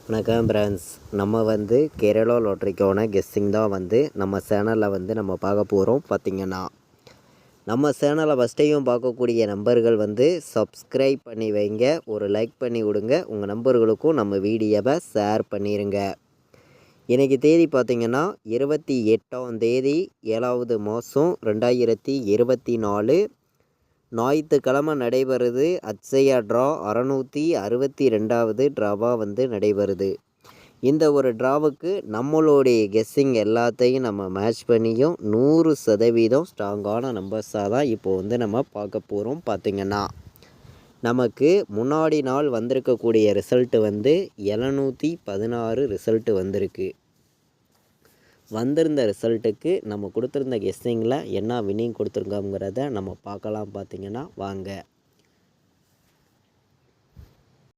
வணக்கம் ஃப்ரெண்ட்ஸ். நம்ம கேரளா லாட்ரிக்கான கெஸ்ஸிங் தான் நம்ம சேனலில் நம்ம பார்க்க போகிறோம். பார்த்திங்கன்னா நம்ம சேனலை ஃபஸ்ட்டையும் பார்க்கக்கூடிய நம்பர்கள் சப்ஸ்கிரைப் பண்ணி வைங்க, ஒரு லைக் பண்ணி விடுங்க, உங்கள் நம்பர்களுக்கும் நம்ம வீடியோவை ஷேர் பண்ணிடுங்க. இன்றைக்கி தேதி பார்த்திங்கன்னா 28ஆம் தேதி 7வது மாதம் 2024 ஞாயிற்றுக்கிழமை நடைபெறுது. அட்சயா ட்ரா 662வது ட்ராவாக நடைபெறுது. இந்த ஒரு ட்ராவுக்கு நம்மளுடைய கெஸ்ஸிங் எல்லாத்தையும் நம்ம மேட்ச் பண்ணியும் 100% ஸ்ட்ராங்கான நம்பர்ஸாக தான் இப்போது நம்ம பார்க்க போகிறோம். பார்த்திங்கன்னா நமக்கு முன்னாடி நாள் வந்திருக்கக்கூடிய ரிசல்ட்டு 716 ரிசல்ட்டு வந்திருக்கு. வந்திருந்த ரிசல்ட்டுக்கு நம்ம கொடுத்துருந்த கெஸ்ஸிங்கில் என்ன வின்னிங் கொடுத்துருக்கோங்கிறத நம்ம பார்க்கலாம். பார்த்திங்கன்னா வாங்க.